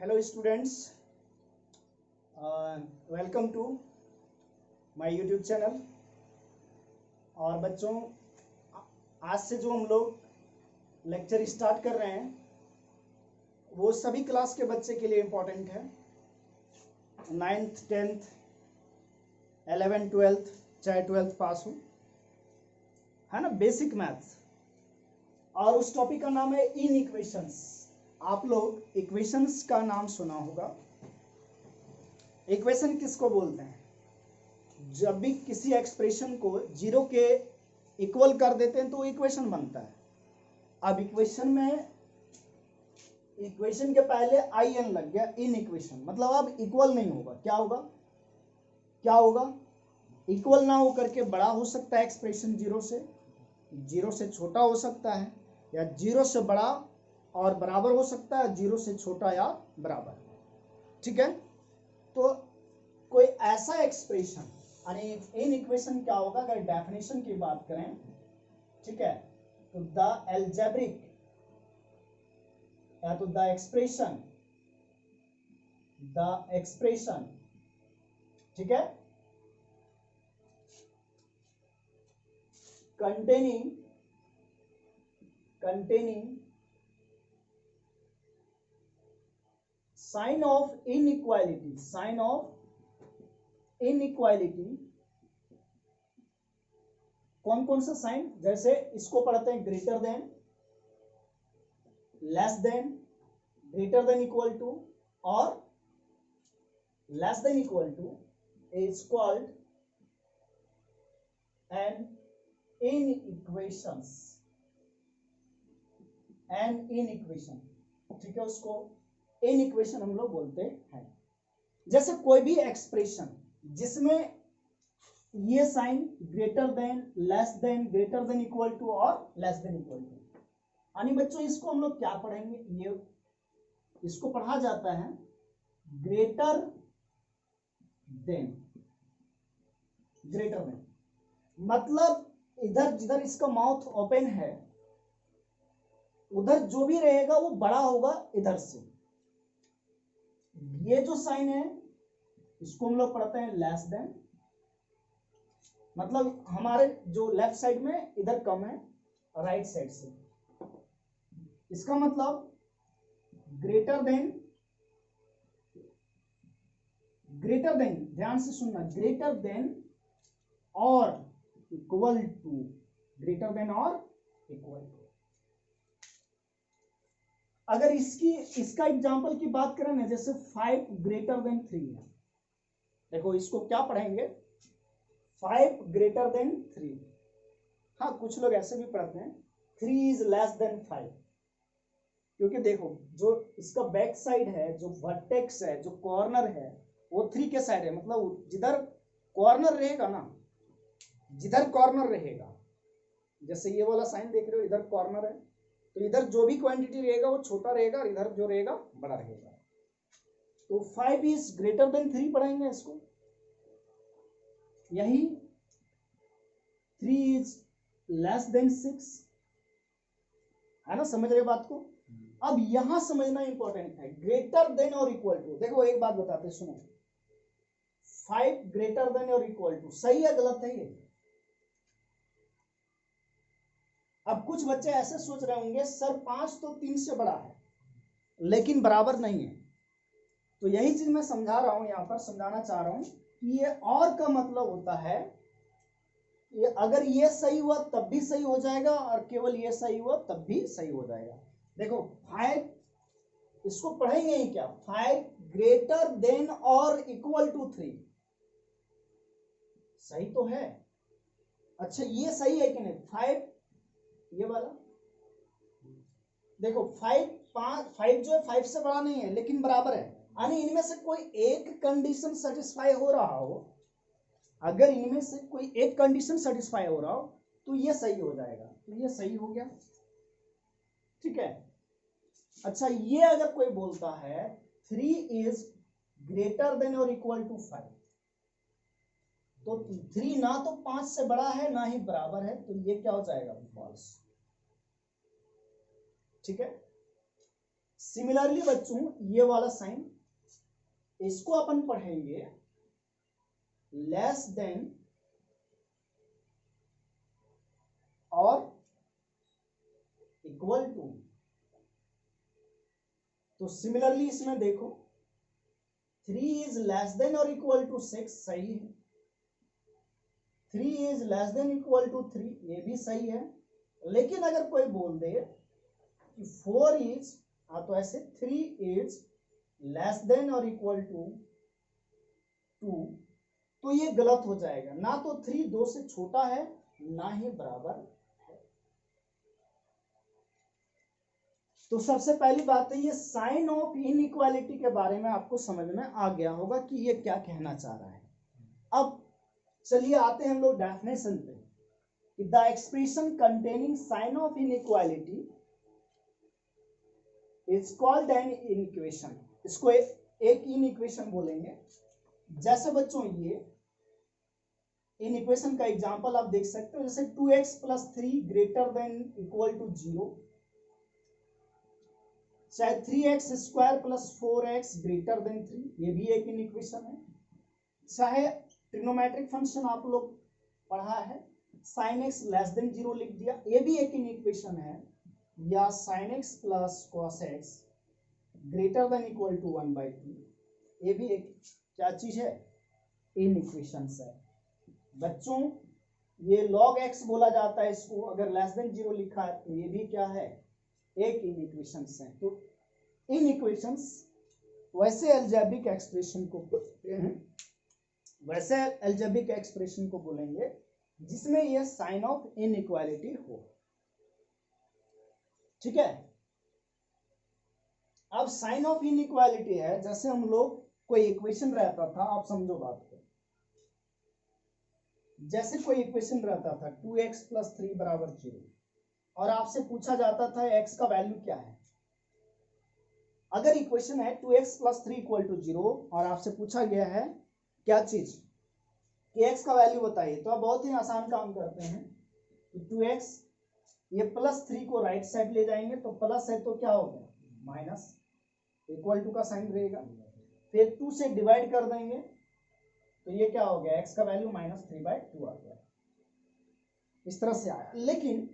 Hello students, welcome to my YouTube channel। और बच्चों, आज से जो हम लोग लेक्चर स्टार्ट कर रहे हैं वो सभी क्लास के बच्चे के लिए इम्पोर्टेंट है। 9th 10th 11th 12th चाहे 12th पास हो, है ना, बेसिक मैथ्स। और उस टॉपिक का नाम है इन इक्वेशंस। आप लोग इक्वेशंस का नाम सुना होगा। इक्वेशन किसको बोलते हैं? जब भी किसी एक्सप्रेशन को जीरो के इक्वल कर देते हैं तो वो इक्वेशन बनता है। अब इक्वेशन में इक्वेशन के पहले आई एन लग गया, इन इक्वेशन मतलब अब इक्वल नहीं होगा। क्या होगा? क्या होगा? इक्वल ना हो करके बड़ा हो सकता है एक्सप्रेशन, जीरो से छोटा हो सकता है, या जीरो से बड़ा और बराबर हो सकता है, जीरो से छोटा या बराबर। ठीक है, तो कोई ऐसा एक्सप्रेशन, यानी इन इक्वेशन क्या होगा? अगर डेफिनेशन की बात करें, ठीक है, तो द एल्जेब्रिक या तो द एक्सप्रेशन, ठीक है, containing sign of inequality, कौन कौन सा साइन? जैसे इसको पढ़ते हैं greater than, less than, greater than equal to और less than equal to is called an inequation. ठीक है, उसको इन इक्वेशन हम लोग बोलते हैं। जैसे कोई भी एक्सप्रेशन जिसमें ये sign greater than, less than, greater than equal to और लेस देन इक्वल टू, यानी बच्चों इसको हम लोग क्या पढ़ेंगे? ये इसको पढ़ा जाता है ग्रेटर देन। मतलब इधर जिधर इसका माउथ ओपन है उधर जो भी रहेगा वो बड़ा होगा इधर से। ये जो साइन है इसको हम लोग पढ़ते हैं लेस देन, मतलब हमारे जो लेफ्ट साइड में इधर कम है राइट साइड से। इसका मतलब ग्रेटर देन, ध्यान से सुनना, ग्रेटर देन और इक्वल टू, ग्रेटर देन और इक्वल टू। अगर इसका एग्जांपल की बात करें ना, जैसे 5 ग्रेटर देन 3 है। देखो इसको क्या पढ़ेंगे? 5 ग्रेटर देन 3। हाँ, कुछ लोग ऐसे भी पढ़ते हैं 3 इज लेस देन 5, क्योंकि देखो जो इसका बैक साइड है, जो वर्टेक्स है, जो कॉर्नर है, वो 3 के साइड है। मतलब जिधर कॉर्नर रहेगा ना, जिधर कॉर्नर रहेगा, जैसे ये वाला साइन देख रहे हो, इधर कॉर्नर है, तो इधर जो भी क्वांटिटी रहेगा वो छोटा रहेगा और इधर जो रहेगा बड़ा रहेगा। तो 5 इज ग्रेटर देन 3 पढ़ेंगे इसको। यही 3 इज लेस देन 6, है ना? समझ रहे बात को? अब यहां समझना इंपॉर्टेंट है, ग्रेटर देन और इक्वल टू। देखो एक बात बताते, सुनो, 5 ग्रेटर देन और इक्वल टू सही है गलत है ये? अब कुछ बच्चे ऐसे सोच रहे होंगे सर 5 तो 3 से बड़ा है लेकिन बराबर नहीं है। तो यही चीज मैं समझा रहा हूं, यहां पर समझाना चाह रहा हूं कि ये और का मतलब होता है ये अगर ये सही हुआ तब भी सही हो जाएगा और केवल ये सही हुआ तब भी सही हो जाएगा। देखो 5, इसको पढ़ेंगे ही क्या? 5 ग्रेटर देन और इक्वल टू 3 सही तो है। अच्छा ये सही है कि नहीं? 5 ये वाला देखो 5 जो है 5 से बड़ा नहीं है लेकिन बराबर है, यानी इनमें से कोई एक कंडीशन सेटिस्फाई हो रहा हो, अगर इनमें से कोई एक कंडीशन सेटिस्फाई हो रहा हो तो ये सही हो जाएगा। तो ये सही हो गया, ठीक है। अच्छा ये अगर कोई बोलता है 3 इज ग्रेटर देन और इक्वल टू 5, तो 3 ना तो 5 से बड़ा है ना ही बराबर है, तो ये क्या हो जाएगा? फॉल्स। ठीक है, सिमिलरली बच्चों ये वाला साइन इसको अपन पढ़ेंगे लेस देन और इक्वल टू। तो सिमिलरली इसमें देखो 3 इज लेस देन और इक्वल टू 6 सही है, 3 is less than equal to 3 ये भी सही है। लेकिन अगर कोई बोल दे कि 4 इज तो ऐसे 3 इज लेस देन और इक्वल टू 2 तो ये गलत हो जाएगा। ना तो 3 2 से छोटा है ना ही बराबर है। तो सबसे पहली बात है ये साइन ऑफ इनइक्वालिटी के बारे में आपको समझ में आ गया होगा कि ये क्या कहना चाह रहा है। अब चलिए आते हैं हम लोग डेफिनेशन पे। The expression containing sign of inequality is called an inequation. इसको एक इनइक्वेशन बोलेंगे। जैसे बच्चों ये इनइक्वेशन का एग्जांपल आप देख सकते हो, जैसे 2x + 3 greater than equal to 0, चाहे 3x² + 4x ग्रेटर देन 3 ये भी एक इनइक्वेशन है। चाहे ट्रिग्नोमेट्रिक फंक्शन आप लोग पढ़ा है sin x < 0 लिख दिया ये भी एक इनइक्वेशन है, या sin x + cos x greater than equal to 1/2 ये भी एक क्या चीज है इनइक्वेशंस है। बच्चों ये log x बोला जाता है इसको, अगर < 0 लिखा है तो ये भी क्या है एक इनइक्वेशंस है। तो इनइक्वेशंस वैसे अलजेब्रिक एक्सप्रेशन को बोलते हैं, वैसे अलजेब्रिक एक्सप्रेशन को बोलेंगे जिसमें ये साइन ऑफ इनइक्वालिटी हो। ठीक है। अब साइन ऑफ इनइक्वालिटी है जैसे हम लोग कोई इक्वेशन रहता था, आप समझो बात को, जैसे कोई इक्वेशन रहता था 2x + 3 = 0 और आपसे पूछा जाता था x का वैल्यू क्या है। अगर इक्वेशन है 2x + 3 = 0 और आपसे पूछा गया है क्या चीज कि x का वैल्यू बताइए, तो आप बहुत ही आसान काम करते हैं कि 2x ये +3 को राइट साइड ले जाएंगे तो प्लस है तो क्या हो गया माइनस, इक्वल टू का साइन रहेगा, फिर 2 से डिवाइड कर देंगे तो ये क्या हो गया x का वैल्यू -3/2 आ गया। इस तरह से आया। लेकिन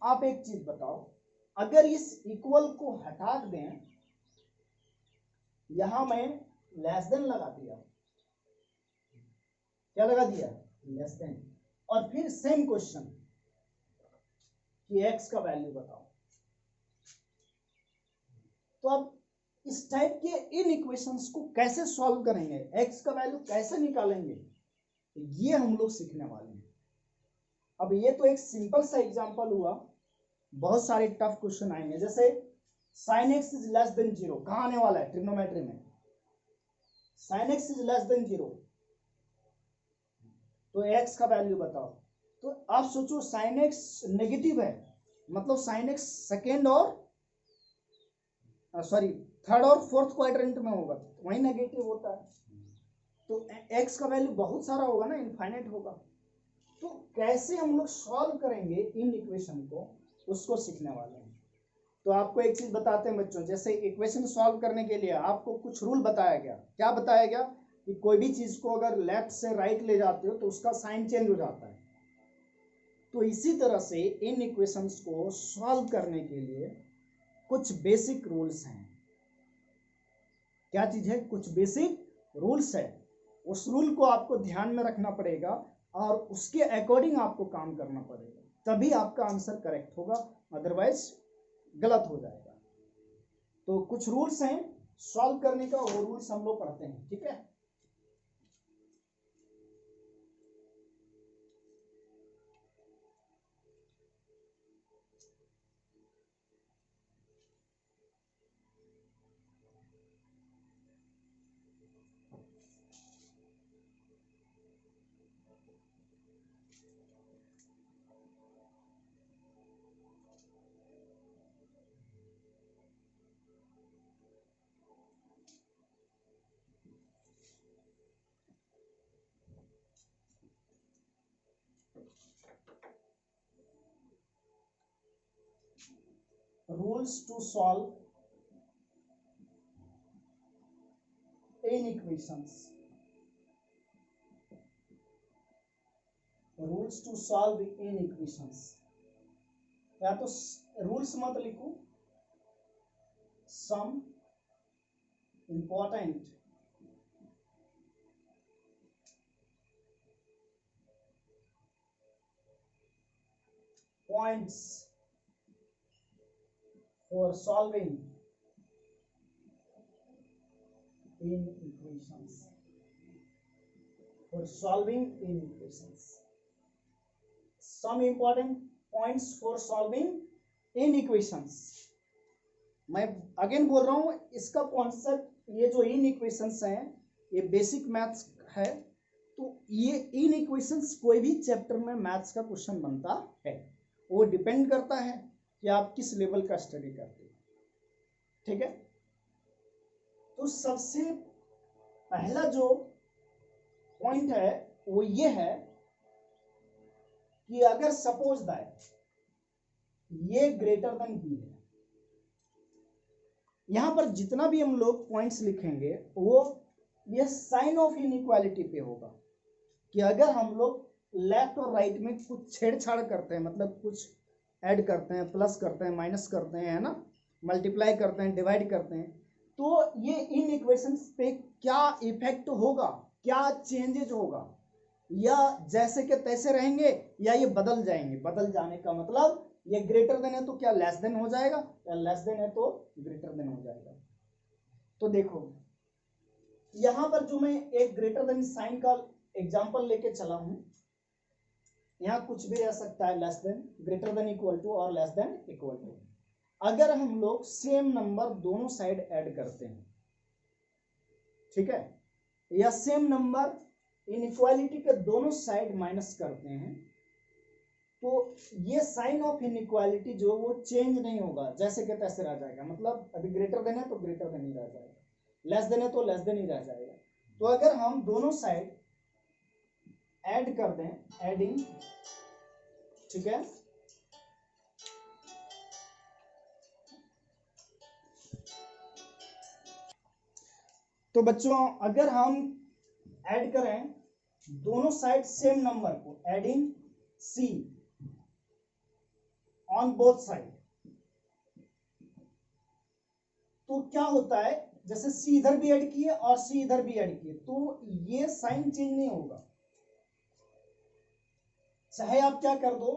आप एक चीज बताओ, अगर इस इक्वल को हटा दें, यहां मैं लेस देन लगा दिया, क्या लगा दिया लेस देन, और फिर सेम क्वेश्चन कि x का वैल्यू बताओ, तो अब इस टाइप के इन इक्वेशंस को कैसे सॉल्व करेंगे, x का वैल्यू कैसे निकालेंगे, ये हम लोग सीखने वाले हैं। अब ये तो एक सिंपल सा एग्जांपल हुआ, बहुत सारे टफ क्वेश्चन आएंगे। जैसे sin x is less then 0 कहां आने वाला है ट्रिग्नोमेट्री में, sin x is less then 0 तो x का वैल्यू बताओ। तो आप सोचो sin x नेगेटिव है, मतलब sin x सेकेंड और थर्ड और फोर्थ क्वाड्रेंट में होगा, वही नेगेटिव होता है, तो x का वैल्यू बहुत सारा होगा ना, इनफाइनाइट होगा। तो कैसे हम लोग सॉल्व करेंगे इन इक्वेशन को, उसको सीखने वाले हैं। तो आपको एक चीज बताते हैं बच्चों, जैसे इक्वेशन सॉल्व करने के लिए आपको कुछ रूल बताया गया। क्या बताया गया कि कोई भी चीज को अगर लेफ्ट से राइट ले जाते हो तो उसका साइन चेंज हो जाता है। तो इसी तरह से इन इक्वेशंस को सॉल्व करने के लिए कुछ बेसिक रूल्स हैं। क्या चीज है, कुछ बेसिक रूल्स है। उस रूल को आपको ध्यान में रखना पड़ेगा और उसके अकॉर्डिंग आपको काम करना पड़ेगा, तभी आपका आंसर करेक्ट होगा, अदरवाइज गलत हो जाएगा। तो कुछ रूल्स हैं सॉल्व करने का, वो रूल्स हम लोग पढ़ते हैं। ठीक है। Rules to solve inequations, rules to solve inequations, या तो रूल्स मत लिखो, some important points for solving inequations, for solving inequations, some important points for solving inequations। मैं अगेन बोल रहा हूं, इसका कॉन्सेप्ट, ये जो inequations हैं ये बेसिक मैथ्स है, तो ये inequations कोई भी चैप्टर में मैथ्स का क्वेश्चन बनता है, वो डिपेंड करता है कि आप किस लेवल का स्टडी करते हैं, ठीक है। तो सबसे पहला जो पॉइंट है वो ये है कि अगर सपोज दैट ये ग्रेटर देन बी है, यहां पर जितना भी हम लोग पॉइंट्स लिखेंगे वो ये साइन ऑफ इनइक्वालिटी पे होगा, कि अगर हम लोग लेफ्ट और राइट में कुछ छेड़छाड़ करते हैं, मतलब कुछ ऐड करते हैं, प्लस करते हैं, माइनस करते हैं, है ना, मल्टीप्लाई करते हैं, डिवाइड करते हैं, तो ये इन इक्वेशंस पे क्या इफेक्ट होगा, क्या चेंजेज होगा, या जैसे के तैसे रहेंगे या ये बदल जाएंगे। बदल जाने का मतलब ये ग्रेटर देन है तो क्या लेस देन हो जाएगा, या लेस देन है तो ग्रेटर देन हो जाएगा। तो देखो यहां पर जो मैं एक ग्रेटर देन साइन का एग्जांपल लेके चला हूं, यहाँ कुछ भी रह सकता है, less than, greater than, equal to और लेस देन इक्वल टू। अगर हम लोग सेम नंबर दोनों साइड ऐड करते हैं, ठीक है, या सेम नंबर इनइक्वालिटी के दोनों साइड माइनस करते हैं, तो ये साइन ऑफ इनइक्वालिटी जो वो चेंज नहीं होगा, जैसे कि तैसे रह जाएगा। मतलब अभी ग्रेटर देन है तो ग्रेटर देन ही रह जाएगा, लेस देन है तो लेस देन ही रह जाएगा। तो अगर हम दोनों साइड ऐड कर दें, एडिंग, ठीक है, तो बच्चों अगर हम ऐड करें दोनों साइड सेम नंबर को, adding C on both side, तो क्या होता है, जैसे सी इधर भी ऐड किए और सी इधर भी ऐड किए, तो ये साइन चेंज नहीं होगा, चाहे आप क्या कर दो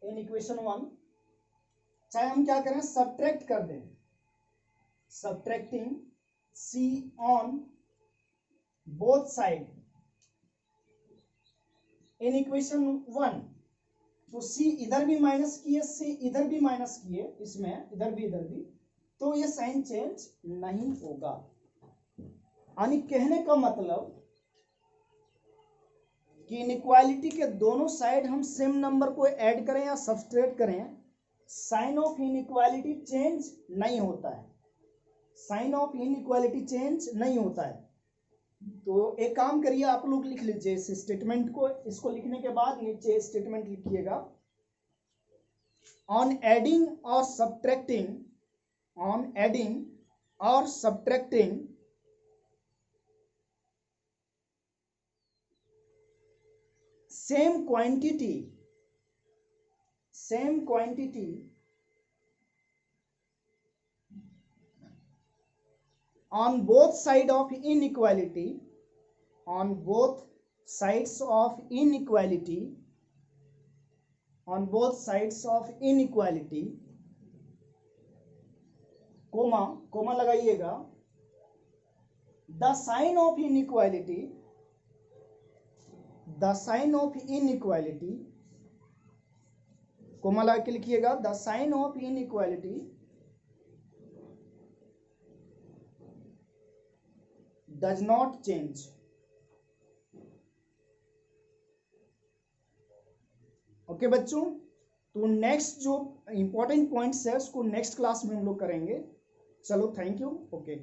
इन इक्वेशन 1, चाहे हम क्या करें सब्ट्रैक्ट कर दें, subtracting C on both side inequation 1, तो सी इधर भी माइनस किए, सी इधर भी माइनस किए, इसमें इधर भी, तो ये साइन चेंज नहीं होगा। यानी कहने का मतलब कि इनइक्वालिटी के दोनों साइड हम सेम नंबर को ऐड करें या सब्सट्रैक्ट करें, साइन ऑफ इनइक्वालिटी चेंज नहीं होता है, साइन ऑफ इनइक्वालिटी चेंज नहीं होता है। तो एक काम करिए, आप लोग लिख लीजिए इस स्टेटमेंट को, इसको लिखने के बाद नीचे स्टेटमेंट लिखिएगा, ऑन एडिंग और सब्ट्रैक्टिंग, ऑन एडिंग और subtracting same quantity on both sides of inequality, on both sides of inequality, on both sides of inequality, comma लगाइएगा, the sign of inequality, the sign of inequality, comma लगा के लिखिएगा, the sign of inequality does not change। Okay बच्चों, तो next जो important points है उसको next class में हम लोग करेंगे। चलो थैंक यू, ओके।